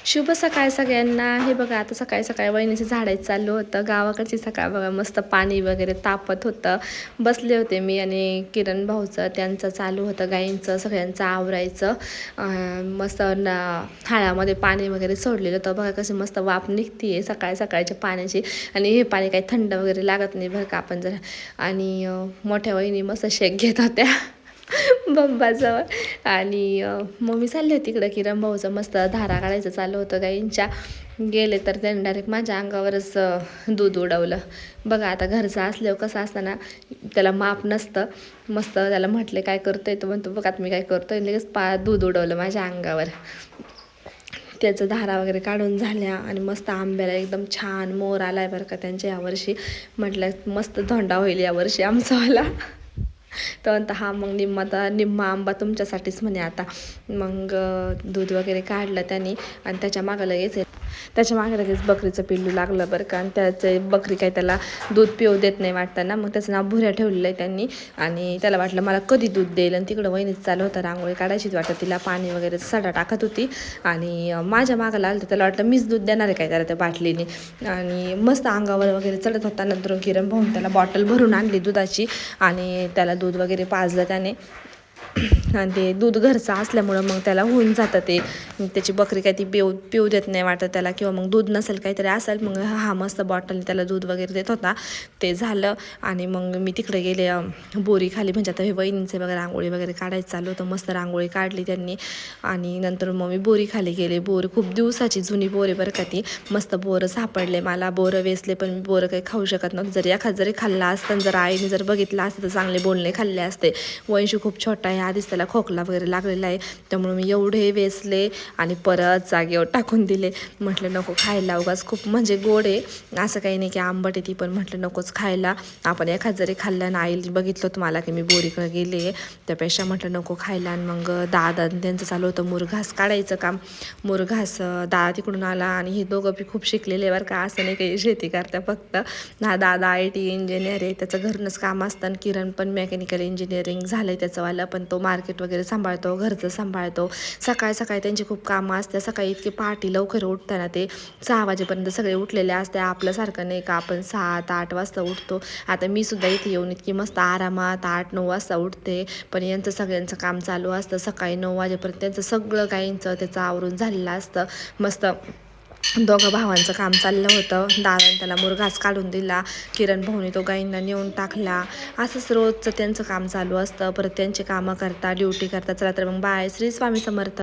शुभ सकाळ सगळ्यांना. हे बघा आता सकाळी सकाळी वहिनीचं झाडायचं चालू होतं. गावाकडची सकाळ बघा, मस्त पाणी वगैरे तापत होतं. बसले होते मी आणि किरण भाऊचं त्यांचं चालू होतं, गाईंचं सगळ्यांचं आवरायचं. मस्त हाळामध्ये पाणी वगैरे सोडलेलं होतं बघा, कसं मस्त वाफ निघते सकाळ सकाळच्या पाण्याची. आणि हे पाणी काही थंड वगैरे लागत नाही बरं का आपण जर. आणि मोठ्या वहिनी मस्त शेक घेत होत्या बंबाजवळ. आणि मग मी चालले होते तिकडं. किरण भाऊचं मस्त धारा काढायचं चालू होतं गाईंच्या. गेले तर त्याने डायरेक्ट माझ्या अंगावरच दूध उडवलं बघा. आता घरचं असल्यावर कसं असताना त्याला माप नसतं. मस्त त्याला म्हटले काय करतोय, तो म्हणतो बघा मी काय करतोय, लगेच दूध उडवलं माझ्या अंगावर. त्याचं धारा वगैरे काढून झाल्या आणि मस्त आंब्याला एकदम छान मोर आलाय बरं का त्यांच्या यावर्षी. म्हटलं मस्त धोंडा होईल यावर्षी आमचावाला. तर म्हणता हा मग निम्मा आंबा तुमच्यासाठीच म्हणे आता. मग दूध वगैरे काढलं त्यांनी आणि त्याच्या मागे लगेच बकरीचं पिल्लू लागलं बरं का. आणि त्याचे बकरी काही त्याला दूध पिऊ देत नाही वाटतं ना, मग त्याचं नाव भुऱ्या ठेवलेलं आहे त्यांनी. आणि त्याला वाटलं मला कधी दूध देईल, आणि तिकडं वहिनीच चालू होतं रांगोळी काढायची वाटतं तिला, पाणी वगैरे सडा टाकत होती. आणि माझ्या मागं लागलं तर त्याला वाटलं मीच दूध देणार आहे काय त्याला त्या बाटलीने. आणि मस्त अंगावर वगैरे चढत होता. नंतर किरण भाऊन त्याला बॉटल भरून आणली दुधाची आणि त्याला दूध वगैरे पाजलं त्याने. आणि ते दूध घरचं असल्यामुळं मग त्याला होऊन जातं ते. त्याची बकरी काही ती पिऊ देत नाही वाटतं त्याला, किंवा मग दूध नसेल काहीतरी असेल. मग हा मस्त बॉटलने त्याला दूध वगैरे देत होता. ते झालं आणि मग मी तिकडे गेले बोरी खाली. म्हणजे आता हे वहिनींचे वगैरे रांगोळी वगैरे काढायचं चालू होतं. मस्त रांगोळी काढली त्यांनी. आणि नंतर मग मी बोरी खाली गेले. बोर खूप दिवसाची जुनी बोर आहे बरं का ती. मस्त बोरं सापडले मला. बोरं वेचले, पण मी बोरं काही खाऊ शकत नव्हतं. जरी खाल्ला असतं, जर आईने जर बघितलं असतं तर चांगले बोलणे खाल्ले असते. वंशू खूप छोटा आहे, आधीच त्याला खोकला वगैरे लागलेला आहे. त्यामुळे मी एवढे वेचले आणि परत जागेवर टाकून दिले. म्हटलं नको खायला, उगाच खूप म्हणजे गोड आहे असं काही नाही की आंबट आहे ती, पण म्हटलं नकोच खायला. आपण जरी खाल्लं आणि आईला बघितलं तुम्हाला की मी बोरीकडे गेले, त्यापेक्षा म्हटलं नको खायला. आणि मग दादा त्यांचं चालू होतं मुरघास काढायचं काम. मुरघास दादा तिकडून आला आणि हे दोघं बी खूप शिकलेले बरं का, असं नाही काही शेती करता फक्त. दादा IT इंजिनियर आहे, त्याचं घरनंच काम असतं. आणि किरण पण मेकॅनिकल इंजिनिअरिंग झालं आहे त्याचंवालं, पण तो मार्केट वगैरे सांभाळतो, घरचं सांभाळतो. सकाळी त्यांची खूप कामं असते. सकाळी इतकी पहाटे लवकर उठताना ते 6 वाजेपर्यंत सगळे उठलेले असते. आपल्यासारखं नाही का आपण 7-8 वाजता उठतो. आता मी सुद्धा इथे येऊन इतकी मस्त आरामात 8-9 वाजता उठते, पण यांचं सगळ्यांचं काम चालू असतं. सकाळी 9 वाजेपर्यंत त्यांचं सगळं गाईंचं त्याचं आवरून झालेलं असतं. मस्त दोघं भावांचं काम चाललं होतं. दादाने त्याला मुरघास काढून दिला, किरण भाऊने तो गाईंना नेऊन टाकला. असंच रोजचं त्यांचं काम चालू असतं. परत त्यांची कामं करता, ड्युटी करता. चला तर मग बाय. श्री स्वामी समर्थ.